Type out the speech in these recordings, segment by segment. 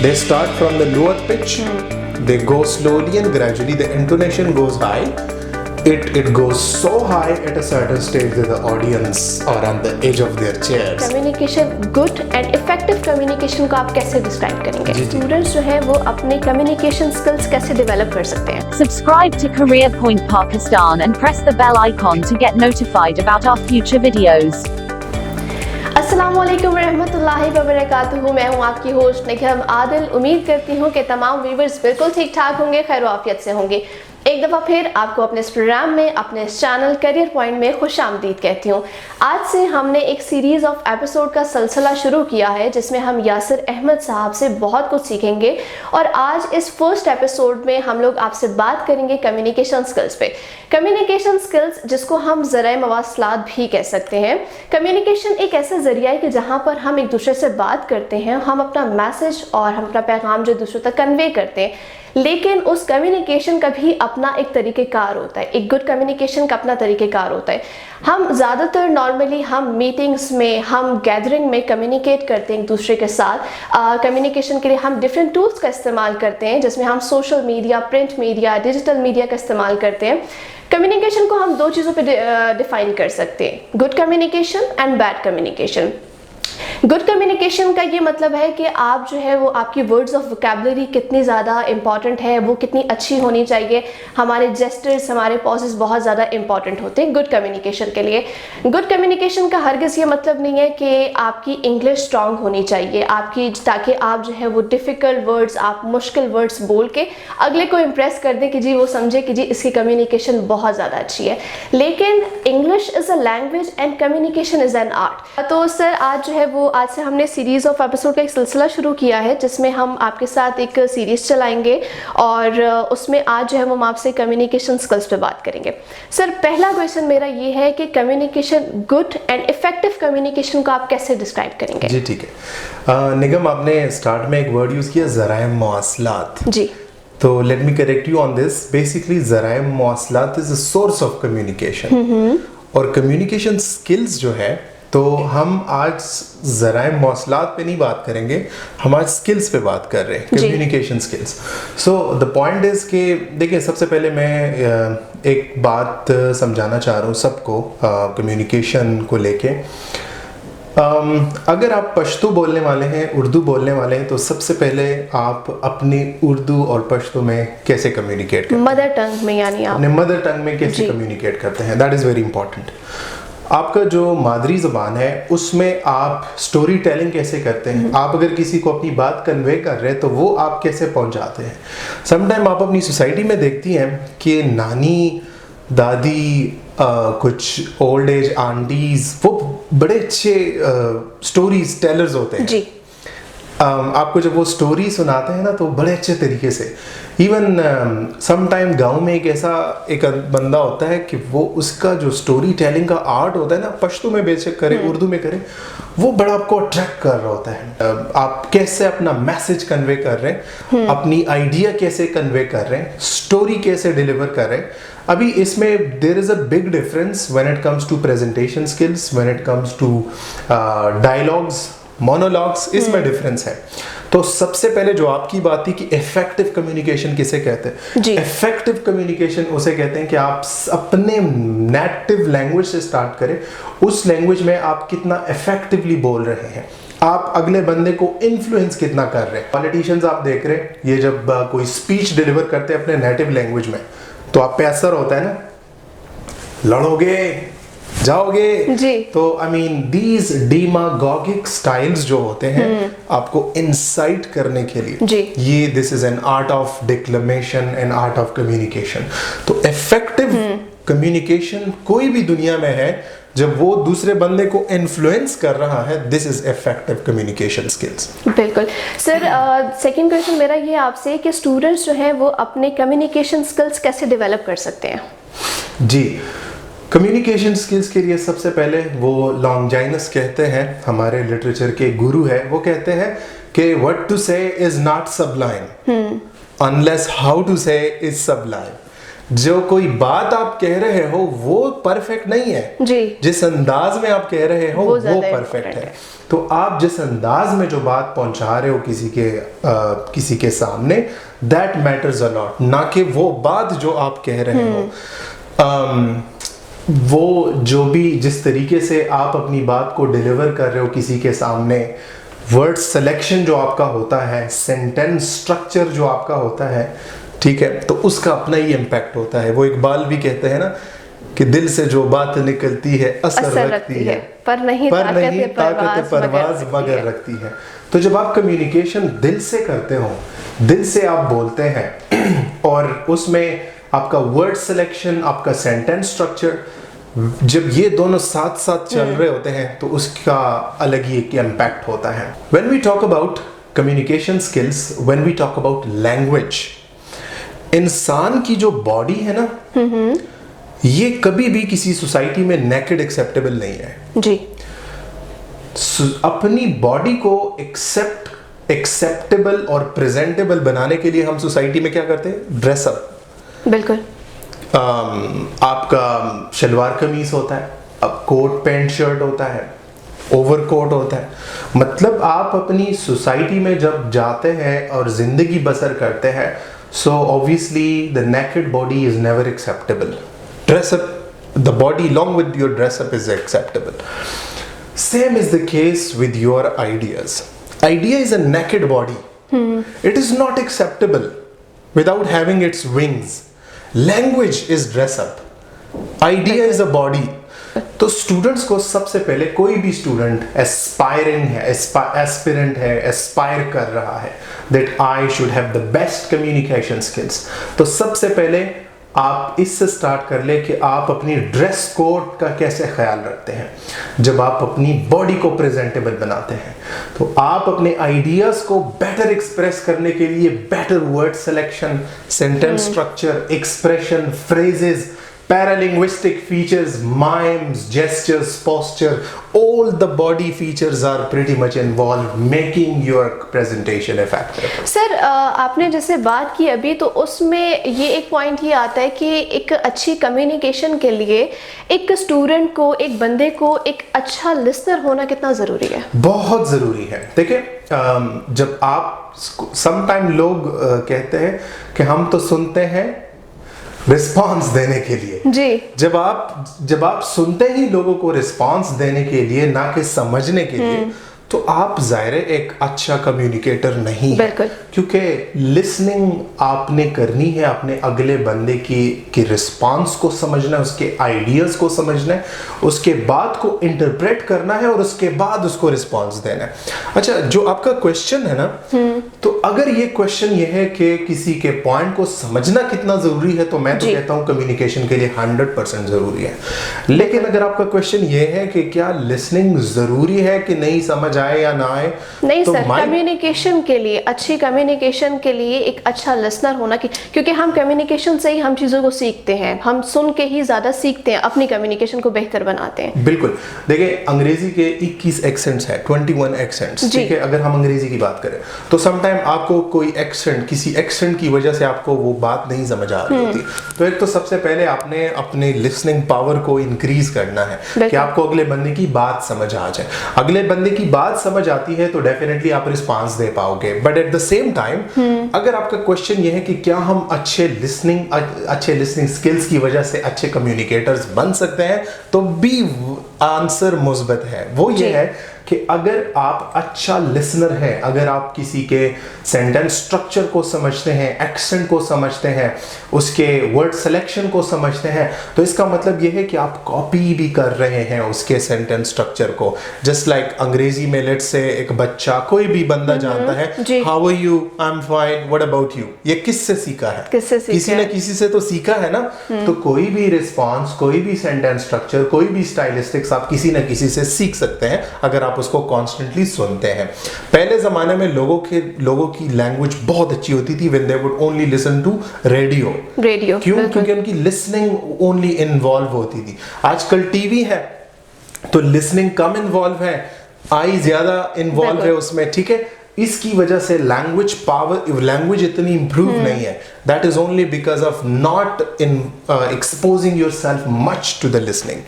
They start from the lower pitch, they go slowly and gradually, the intonation goes high. It goes so high at a certain stage that the audience are on the edge of their chairs. Communication good and effective communication को आप कैसे describe करेंगे? Students जो है वो अपने communication skills कैसे develop कर सकते हैं? Subscribe to Career Point Pakistan and press the bell icon to get notified about our future videos. अस्सलाम वालेकुम रहमतुल्लाहि व बरकातुहू। मैं हूँ आपकी होस्ट निगम आदिल। उम्मीद करती हूँ कि तमाम व्यूवर्स बिल्कुल ठीक ठाक होंगे, खैर आफियत से होंगे। एक दफ़ा फिर आपको अपने इस प्रोग्राम में, अपने इस चैनल करियर पॉइंट में खुशामदीद कहती हूँ। आज से हमने एक सीरीज़ ऑफ एपिसोड का सिलसिला शुरू किया है जिसमें हम यासिर अहमद साहब से बहुत कुछ सीखेंगे और आज इस फर्स्ट एपिसोड में हम लोग आपसे बात करेंगे कम्युनिकेशन स्किल्स पे। कम्युनिकेशन स्किल्स जिसको हम ज़राए मवासलात भी कह सकते हैं। कम्युनिकेशन एक ऐसा ज़रिया है कि जहाँ पर हम एक दूसरे से बात करते हैं, हम अपना मैसेज और हम अपना पैगाम जो दूसरों तक कन्वे करते हैं, लेकिन उस कम्युनिकेशन का भी अपना एक तरीक़ेकार होता है। एक गुड कम्युनिकेशन का अपना तरीक़ेकार होता है। हम ज़्यादातर नॉर्मली हम मीटिंग्स में, हम गैदरिंग में कम्युनिकेट करते हैं एक दूसरे के साथ। कम्युनिकेशन के लिए हम डिफरेंट टूल्स का इस्तेमाल करते हैं जिसमें हम social media, print media, digital media का इस्तेमाल करते हैं। कम्युनिकेशन को हम दो चीज़ों पे डिफ़ाइन कर सकते हैं, good communication and bad communication. Good communication का ये मतलब है कि आप जो है वो आपकी वर्ड्स ऑफ वोकैबुलरी कितनी ज़्यादा इंपॉर्टेंट है, वो कितनी अच्छी होनी चाहिए। हमारे जेस्टर्स, हमारे पॉजेस बहुत ज़्यादा इंपॉर्टेंट होते हैं गुड कम्युनिकेशन के लिए। गुड कम्युनिकेशन का हरगिज़ ये मतलब नहीं है कि आपकी इंग्लिश स्ट्रॉन्ग होनी चाहिए आपकी, ताकि आप जो है वो डिफ़िकल्ट वर्ड्स, आप मुश्किल वर्ड्स बोल के अगले को इम्प्रेस कर दें कि जी वो समझे कि जी इसकी कम्युनिकेशन बहुत ज़्यादा अच्छी है। लेकिन English is a language and communication is an art. तो सर आज जो है वो आज से हमने सीरीज़ ऑफ एपिसोड का एक सिलसिला शुरू किया है जिसमें हम आपके साथ एक सीरीज़ चलाएंगे और उसमें आज जो है वो हम आपसे कम्युनिकेशन स्किल्स पे बात करेंगे। सर पहला क्वेश्चन मेरा ये है कि communication, good and effective communication को आप कैसे डिस्क्राइब करेंगे? जी ठीक है। निगम, आपने स्टार्ट में एक वर्ड यूज़ किया, ज़राए मवासलात। जी। तो let me correct you on this. Basically ज़राए मवासलात is a source of communication और कम्युनिकेशन स्किल्स जो है, तो हम आज ज़राए मवासलात पे नहीं बात करेंगे, हम आज स्किल्स पे बात कर रहे हैं, communication skills. So the point is कि देखिए, सबसे पहले मैं एक बात समझाना चाह रहा हूँ सबको कम्युनिकेशन को लेके। अगर आप पश्तो बोलने वाले हैं, उर्दू बोलने वाले हैं, तो सबसे पहले आप अपनी उर्दू और पश्तो में कैसे कम्युनिकेट करते हैं? मदर टंग में, यानी आप अपने मदर टंग में कैसे कम्युनिकेट करते हैं, दैट इज़ वेरी इंपॉर्टेंट। आपका जो मादरी ज़बान है उसमें आप स्टोरी टेलिंग कैसे करते हैं? आप अगर किसी को अपनी बात कन्वे कर रहे हैं तो वो आप कैसे पहुंचाते हैं? समटाइम आप अपनी सोसाइटी में देखती हैं कि नानी, दादी, कुछ ओल्ड एज आंटीज़, वो बड़े अच्छे स्टोरीज टेलर्स होते हैं जी। आपको जब वो स्टोरी सुनाते हैं ना तो बड़े अच्छे तरीके से, इवन समटाइम गांव में एक ऐसा एक बंदा होता है कि वो उसका जो स्टोरी टेलिंग का आर्ट होता है ना, पश्तो में बेशक करे, उर्दू में करे, वो बड़ा आपको अट्रैक्ट कर रहा होता है। आप कैसे अपना मैसेज कन्वे कर रहे हैं, अपनी आइडिया कैसे कन्वे कर रहे हैं, स्टोरी कैसे डिलीवर कर रहे हैं। अभी इसमें there is a big difference when it comes to presentation skills, when it comes to dialogues, monologues, इसमें डिफरेंस है। तो सबसे पहले जो आपकी बात थी कि इफेक्टिव कम्युनिकेशन किसे कहते हैं? इफेक्टिव कम्युनिकेशन उसे कहते हैं कि आप अपने नेटिव लैंग्वेज से स्टार्ट करें, उस लैंग्वेज में आप कितना इफेक्टिवली बोल रहे हैं, आप अगले बंदे को इन्फ्लुएंस कितना कर रहे हैं। पॉलिटिशियंस आप देख रहे हैं, ये जब कोई स्पीच डिलीवर करते हैं अपने नेटिव लैंग्वेज में, तो आप पे असर होता है ना, लड़ोगे, जाओगे जी। तो आई मीन दीज डेमागोगिक स्टाइल्स जो होते हैं आपको इंसाइट करने के लिए जी। ये this is an art of डिक्लेमेशन and art of communication. तो इफेक्टिव कम्युनिकेशन कोई भी दुनिया में है जब वो दूसरे बंदे को इन्फ्लुएंस कर रहा है, this is effective communication skills. बिल्कुल सर। सेकंड क्वेश्चन मेरा ये आपसे कि स्टूडेंट्स जो हैं वो अपने कम्युनिकेशन स्किल्स कैसे डेवलप कर सकते हैं? जी, कम्युनिकेशन स्किल्स के लिए सबसे पहले वो लॉन्जाइनस कहते हैं, हमारे लिटरेचर के गुरु है, वो कहते हैं कि what to say is not sublime unless how to say is sublime. जो कोई बात आप कह रहे हो वो परफेक्ट नहीं है जी, जिस अंदाज में आप कह रहे हो वो परफेक्ट है। तो आप जिस अंदाज में जो बात पहुंचा रहे हो किसी के सामने, दैट मैटर्स अ लॉट, ना कि वो बात जो आप कह रहे हो। वो जो भी जिस तरीके से आप अपनी बात को डिलीवर कर रहे हो किसी के सामने, वर्ड सिलेक्शन जो आपका होता है, सेंटेंस स्ट्रक्चर जो आपका होता है, ठीक है, तो उसका अपना ही इम्पैक्ट होता है। वो इकबाल भी कहते हैं ना कि दिल से जो बात निकलती है असर रखती है, पर नहीं ताकत परवाज मगर रखती है। तो जब आप कम्युनिकेशन दिल से करते हो, दिल से आप बोलते हैं और उसमें आपका वर्ड सिलेक्शन, आपका सेंटेंस स्ट्रक्चर, जब ये दोनों साथ साथ चल रहे होते हैं तो उसका अलग ही एक इम्पैक्ट होता है। When we talk about communication skills, when we talk about language, इंसान की जो बॉडी है ना, ये कभी भी किसी सोसाइटी में नेकेड एक्सेप्टेबल नहीं है जी। अपनी बॉडी को एक्सेप्टेबल और प्रेजेंटेबल बनाने के लिए हम सोसाइटी में क्या करते हैं? ड्रेसअप। बिल्कुल। आपका शलवार कमीज होता है, अब कोट पैंट शर्ट होता है, ओवरकोट होता है। मतलब आप अपनी सोसाइटी में जब जाते हैं और जिंदगी बसर करते हैं, so obviously the naked body is never acceptable. Dress up, the body along with your dress up is acceptable. Same is the case with your ideas. Idea is a naked body. It is not acceptable without having its wings. Language is dress up. Idea is a body. तो students को सबसे पहले, कोई भी student aspiring है, aspirant है, Aspire कर रहा है that I should have the best communication skills, तो सबसे पहले आप इससे स्टार्ट कर ले कि आप अपनी ड्रेस कोड का कैसे ख्याल रखते हैं। जब आप अपनी बॉडी को प्रेजेंटेबल बनाते हैं तो आप अपने आइडियाज को बेटर एक्सप्रेस करने के लिए better word selection, sentence structure, expression, phrases, paralinguistic features, mimes, gestures, posture, all the body features are pretty much involved making your presentation effective. Sir आपने जैसे बात की अभी, तो उसमें ये एक पॉइंट ये आता है कि एक अच्छी कम्युनिकेशन के लिए एक स्टूडेंट को, एक बंदे को एक अच्छा लिसनर होना कितना ज़रूरी है? बहुत ज़रूरी है। देखिए, जब आप समटाइम लोग कहते हैं कि हम तो सुनते हैं रिस्पांस देने के लिए जी। जब आप सुनते ही लोगों को रिस्पांस देने के लिए, ना कि समझने के लिए, तो आप ज़ाहिर एक अच्छा कम्युनिकेटर नहीं है, क्योंकि लिसनिंग आपने करनी है, अपने अगले बंदे की रिस्पांस को समझना है, उसके आइडियाज़ को समझना है, उसके बाद को इंटरप्रेट करना है और उसके बाद उसको रिस्पांस देना है। अच्छा, जो आपका क्वेश्चन है ना, तो अगर ये क्वेश्चन ये है कि किसी के पॉइंट को समझना कितना ज़रूरी है, तो मैं तो कहता हूँ कम्युनिकेशन के लिए 100% ज़रूरी है। लेकिन अगर आपका क्वेश्चन ये है कि क्या लिसनिंग ज़रूरी है कि नहीं, समझ आए या ना आए, नहीं तो सर, कम्युनिकेशन के लिए, अच्छी कम्युनिकेशन के लिए एक अच्छा लिसनर होना, क्योंकि हम कम्युनिकेशन से ही हम चीज़ों को सीखते हैं, हम सुन के ही ज़्यादा सीखते हैं, अपनी कम्युनिकेशन को बेहतर बनाते हैं। बिल्कुल। देखिए, अंग्रेजी के 21 एक्सेंट्स हैं, 21 एक्सेंट्स, ठीक है। अगर हम अंग्रेजी की बात करें तो समटाइम आपको कोई एक्सेंट, किसी एक्सेंट की वजह से आपको वो बात नहीं समझ आ रही होती, तो एक तो सबसे पहले आपने अपने लिसनिंग पावर को इंक्रीज करना है कि आपको अगले बंदे की बात समझ आ जाए। अगले बंदे की बात समझ आती है तो डेफिनेटली आप रिस्पांस दे पाओगे। But at the same time, अगर आपका क्वेश्चन ये है कि क्या हम अच्छे लिसनिंग स्किल्स की वजह से अच्छे कम्युनिकेटर्स बन सकते हैं, तो भी आंसर मुस्बत है। वो ये है कि अगर आप अच्छा लिसनर हैं, अगर आप किसी के सेंटेंस स्ट्रक्चर को समझते हैं, एक्सेंट को समझते हैं, उसके वर्ड सिलेक्शन को समझते हैं, तो इसका मतलब यह है कि आप कॉपी भी कर रहे हैं उसके सेंटेंस स्ट्रक्चर को। जस्ट लाइक अंग्रेजी में लेट्स से एक बच्चा, कोई भी बंदा जानता है, how are you, I am fine, what about you, ये किससे सीखा है? किसी ने किसी से तो सीखा है ना। तो कोई भी रिस्पॉन्स, कोई भी सेंटेंस स्ट्रक्चर, कोई भी स्टाइलिस्टिक्स आप किसी न किसी से सीख सकते हैं अगर आप उसको कॉन्स्टेंटली सुनते हैं। पहले जमाने में लोगों की लैंग्वेज बहुत अच्छी होती थी when they would only listen to radio. क्यों? क्योंकि उनकी लिसनिंग ओनली इन्वॉल्व होती थी। आजकल टीवी है तो लिसनिंग कम इन्वॉल्व है, आई ज्यादा इन्वॉल्व है उसमें, ठीक है। इसकी वजह से लैंग्वेज इतनी इंप्रूव नहीं है. That is only because of not in exposing yourself much to the listening.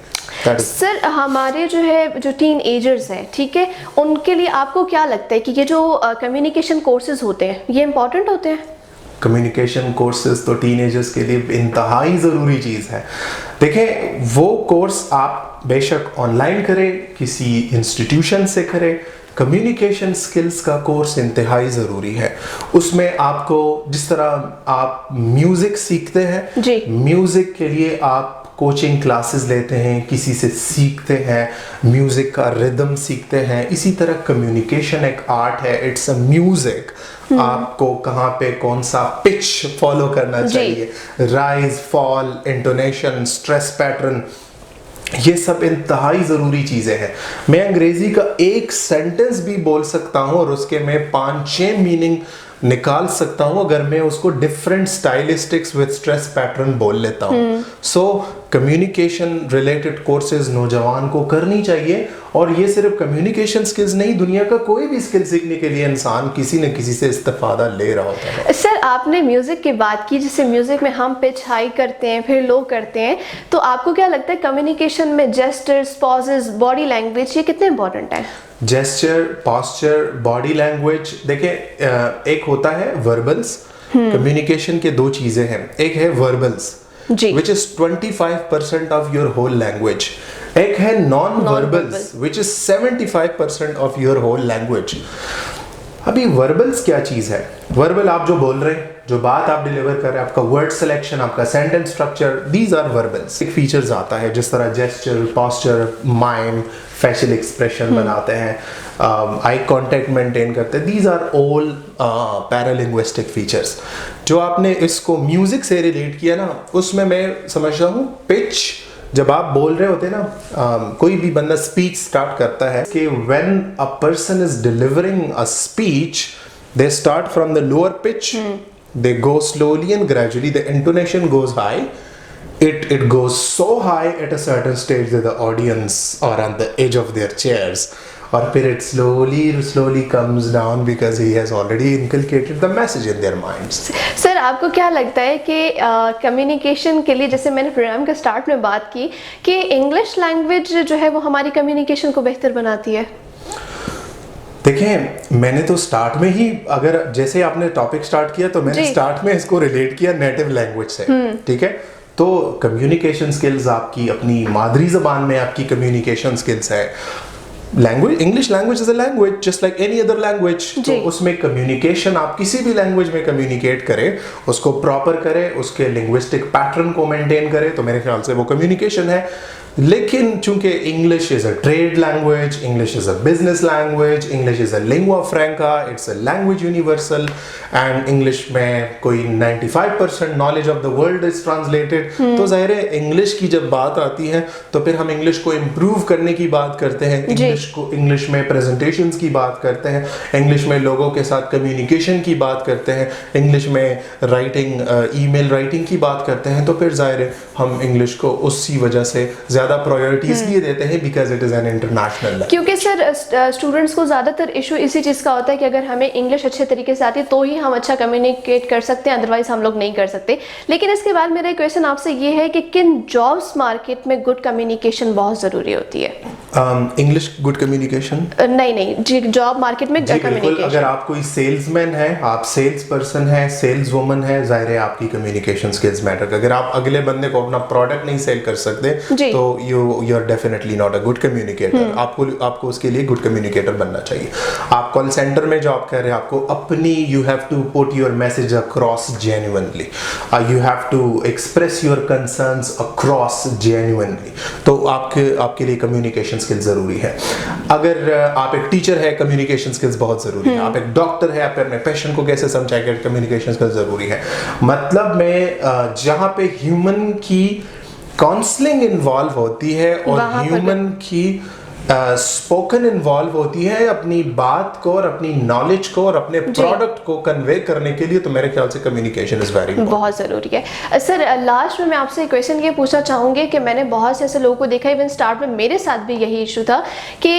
Sir हमारे जो टीन एजर्स हैं, ठीक है, उनके लिए आपको क्या लगता है कि ये जो कम्युनिकेशन कोर्सेज होते हैं ये इम्पोर्टेंट होते हैं? कम्युनिकेशन कोर्सेज तो टीनेजर्स के लिए इंतहाई ज़रूरी चीज़ है. देखें, वो कोर्स आप बेशक ऑनलाइन करें, किसी इंस्टीट्यूशन से करें, कम्युनिकेशन स्किल्स का कोर्स इंतहाई ज़रूरी है. उसमें आपको जिस तरह आप म्यूज़िक सीखते हैं, म्यूज़िक के लिए आप कोचिंग क्लासेस लेते हैं, किसी से सीखते हैं, म्यूज़िक का रिदम सीखते हैं. इसी तरह कम्युनिकेशन एक आर्ट है, इट्स अ म्यूज़िक. आपको कहाँ पे कौन सा पिच फॉलो करना चाहिए, rise fall, intonation, stress pattern, ये सब इंतहाई ज़रूरी चीज़ें हैं. मैं अंग्रेज़ी का एक सेंटेंस भी बोल सकता हूँ और उसके मैं 5-6 मीनिंग निकाल सकता हूँ अगर मैं उसको different stylistics with stress pattern बोल लेता हूँ. सो कम्युनिकेशन रिलेटेड कोर्सेज नौजवान को करनी चाहिए. और ये सिर्फ कम्युनिकेशन स्किल्स नहीं, दुनिया का कोई भी स्किल सीखने के लिए इंसान किसी न किसी से इस्तेफादा ले रहा होता है. सर आपने म्यूजिक की बात की, जैसे म्यूजिक में हम पिच हाई करते हैं फिर लो करते हैं, तो आपको क्या लगता है कम्युनिकेशन में जेस्चर्स, पॉजेस, बॉडी लैंग्वेज ये कितने इंपॉर्टेंट है? Gesture, posture, body language. देखिए, एक होता है वर्बल्स. कम्युनिकेशन के दो चीजें हैं. एक है verbals which is 25% of your whole language. एक है non verbals which is 75% of your whole language. अभी वर्बल्स क्या चीज है? वर्बल आप जो बोल रहे हैं, जो बात आप डिलीवर कर रहे हैं, आपका वर्ड सिलेक्शन, आपका sentence structure, these are verbals. एक फीचर्स आता है जिस तरह gesture, posture, mime, facial expression बनाते हैं, आई कांटेक्ट मेंटेन करते हैं. These are all paralinguistic features. जो आपने इसको म्यूजिक से रिलेट किया ना, उसमें मैं समझता हूँ पिच. जब आप बोल रहे होते ना, कोई भी बंदा स्पीच स्टार्ट करता है कि when a person is delivering a speech, they start from the lower pitch, they go slowly and gradually the intonation goes high. It goes so high at a certain stage that the audience are on the edge of their chairs. और फिर it slowly comes down because he has already inculcated the message in their minds. Sir आपको क्या लगता है कि communication के लिए, जैसे मैंने प्रोग्राम के स्टार्ट में बात की कि इंग्लिश लैंग्वेज जो है वो हमारी कम्युनिकेशन को बेहतर बनाती है? देखें, मैंने तो स्टार्ट में ही, अगर जैसे आपने टॉपिक स्टार्ट किया तो मैंने स्टार्ट में इसको रिलेट किया नेटिव लैंग्वेज से. ठीक है, तो कम्युनिकेशन स्किल्स आपकी अपनी मादरी जबान में आपकी कम्युनिकेशन स्किल्स है. Language, English language is a language just like any other language. तो उसमें कम्युनिकेशन आप किसी भी लैंग्वेज में कम्युनिकेट करें, उसको प्रॉपर करें, उसके लिंग्विस्टिक पैटर्न को मेंटेन करें, तो मेरे ख्याल से वो कम्युनिकेशन है. लेकिन चूंकि English is a trade language, English is a business language, English is a lingua फ्रैंका, it's a language universal, and English में कोई 95% knowledge of the world is translated. तो जाहिर है इंग्लिश की जब बात आती है तो फिर हम इंग्लिश को इम्प्रूव करने की बात करते हैं, इंग्लिश में प्रेजेंटेशंस की बात करते हैं, इंग्लिश में लोगों के साथ कम्युनिकेशन की बात करते हैं, इंग्लिश में राइटिंग, ईमेल राइटिंग की बात करते हैं. तो फिर जाहिर है हम इंग्लिश को उसी वजह से ज़्यादा प्रायोरिटी इसलिए देते हैं because it is an international language. क्योंकि सर स्टूडेंट्स को ज़्यादातर इशू इसी चीज़ का होता है कि अगर हमें इंग्लिश अच्छे तरीके से आती है तो ही हम अच्छा कम्युनिकेट कर सकते हैं, अदरवाइज हम लोग नहीं कर सकते. लेकिन इसके बाद मेरा क्वेश्चन आपसे ये है कि किन जॉब्स मार्केट में गुड कम्युनिकेशन बहुत ज़रूरी होती है? इंग्लिश गुड कम्युनिकेशन नहीं जी, जॉब मार्केट में कम्युनिकेशन. अगर आप कोई सेल्समैन है, आप सेल्स पर्सन है, सेल्स वुमन है, जाहिर है आपकी कम्युनिकेशन स्किल्स मैटर. अगर आप अगले बंदे को अपना प्रोडक्ट नहीं सेल कर सकते तो you are definitely not a good communicator. आपको उसके लिए गुड कम्युनिकेटर बनना चाहिए. आप कॉल सेंटर में जॉब कर रहे हैं, आपको अपनी, you have to put your message across genuinely, you have to express your concerns across genuinely. तो आपके लिए कम्युनिकेशन स्किल्स जरूरी है. अगर आप एक टीचर है, कम्युनिकेशन स्किल्स बहुत जरूरी है. आप एक डॉक्टर है, आप अपने पेशेंट को कैसे समझाएंगे, कम्युनिकेशन स्किल्स जरूरी है. मतलब मैं जहाँ पे ह्यूमन की काउंसलिंग इन्वॉल्व होती है और ह्यूमन की स्पोकन इन्वॉल्व होती है अपनी बात को और अपनी नॉलेज को और अपने प्रोडक्ट को कन्वे करने के लिए, तो मेरे ख्याल से कम्युनिकेशन इज वेरी बहुत ज़रूरी है। सर लास्ट में मैं आपसे एक क्वेश्चन ये पूछना चाहूँगी कि मैंने बहुत से ऐसे लोगों को देखा, इवन स्टार्ट में मेरे साथ भी यही इशू था कि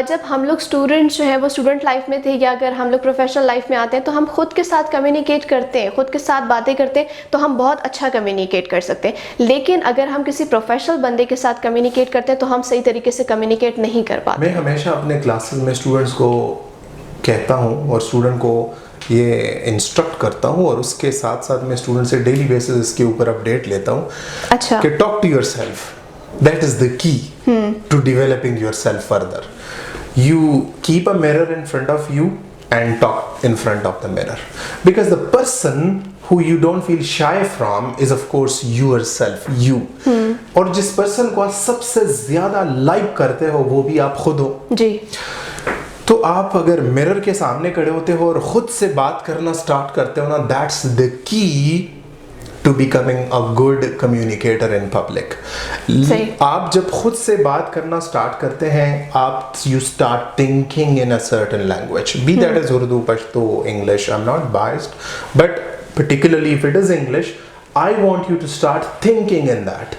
जब हम लोग स्टूडेंट्स जो है वो स्टूडेंट लाइफ में थे या अगर हम लोग प्रोफेशनल लाइफ में आते हैं तो हम खुद के साथ कम्युनिकेट करते हैं, खुद के साथ बातें करते हैं तो हम बहुत अच्छा कम्युनिकेट कर सकते हैं, लेकिन अगर हम किसी प्रोफेशनल बंदे के साथ कम्युनिकेट करते हैं तो हम सही तरीके से कम्युनिकेट नहीं कर पाते। मैं हमेशा अपने क्लासेस में स्टूडेंट्स को कहता हूँ और स्टूडेंट को ये इंस्ट्रक्ट करता हूँ और उसके साथ साथ मैं स्टूडेंट से डेली बेसिस इसके ऊपर अपडेट लेता हूँ। अच्छा। कि talk to yourself, that is the key to developing yourself further. You keep a mirror in front of you and talk in front of the mirror, because the person who you don't feel shy from is of course yourself, you। और जिस person को आप सबसे ज्यादा like करते हो वो भी आप खुद हो जी। तो आप अगर मिरर के सामने खड़े होते हो और खुद से बात करना स्टार्ट करते हो ना, that's the key to becoming a good communicator in public. आप जब खुद से बात करना स्टार्ट करते हैं, आप you start thinking in a certain language, be that is Urdu, Pashto, English. I am not biased, but particularly if it is English, I want you to start thinking in that.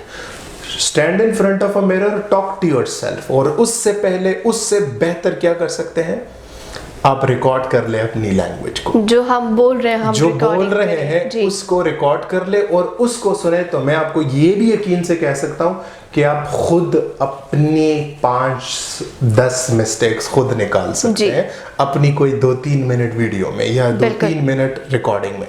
Stand in front of a mirror, talk to yourself। और उससे पहले, उससे बेहतर क्या कर सकते हैं, आप रिकॉर्ड कर ले अपनी लैंग्वेज को, जो हम बोल रहे हैं, हम जो बोल रहे हैं उसको रिकॉर्ड कर ले और उसको सुने। तो मैं आपको ये भी यकीन से कह सकता हूँ कि आप खुद अपनी 5-10 मिस्टेक्स खुद निकाल सकते हैं अपनी कोई 2-3 मिनट वीडियो में या 2-3 मिनट रिकॉर्डिंग में।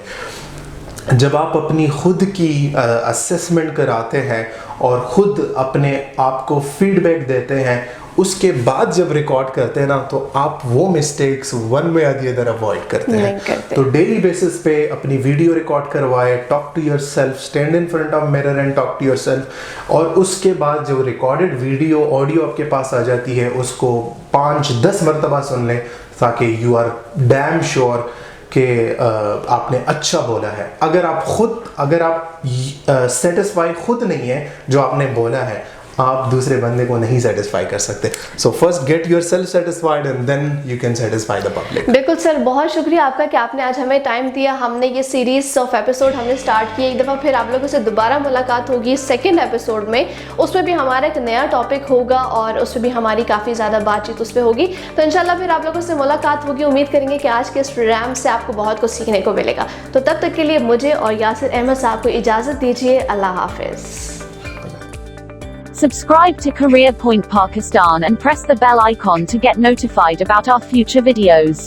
जब आप अपनी खुद की असेसमेंट कराते हैं और खुद अपने आप को फीडबैक देते हैं, उसके बाद जब रिकॉर्ड करते हैं ना, तो आप वो मिस्टेक्स वन वे या दी अदर अवॉइड करते हैं। तो डेली बेसिस पे अपनी वीडियो रिकॉर्ड करवाए, talk to yourself, stand in front of mirror and talk to yourself. और उसके बाद जो रिकॉर्डेड वीडियो ऑडियो आपके पास आ जाती है, उसको 5-10 मरतबा सुन लें ताकि यू आर डैम श्योर कि आपने अच्छा बोला है। अगर आप सेटिस्फाई खुद नहीं है जो आपने बोला है, आप दूसरे बंदे को नहीं सेटिस्फाई कर सकते। So first get yourself satisfied and then you can satisfy the public. बिल्कुल सर, बहुत शुक्रिया आपका कि आपने आज हमें टाइम दिया। हमने ये सीरीज ऑफ एपिसोड हमने स्टार्ट किया, एक दफ़ा फिर आप लोगों से दोबारा मुलाकात होगी सेकंड एपिसोड में। उसमें भी हमारा एक नया टॉपिक होगा और उसमें भी हमारी काफ़ी ज़्यादा बातचीत उस पर होगी। तो इंशाल्लाह फिर आप लोगों से मुलाकात होगी। उम्मीद करेंगे कि आज के इस प्रोग्राम से आपको बहुत कुछ सीखने को मिलेगा। तो तब तक के लिए मुझे और यासिर अहमद साहब को इजाज़त दीजिए। अल्लाह हाफिज़। Subscribe to Career Point Pakistan and press the bell icon to get notified about our future videos.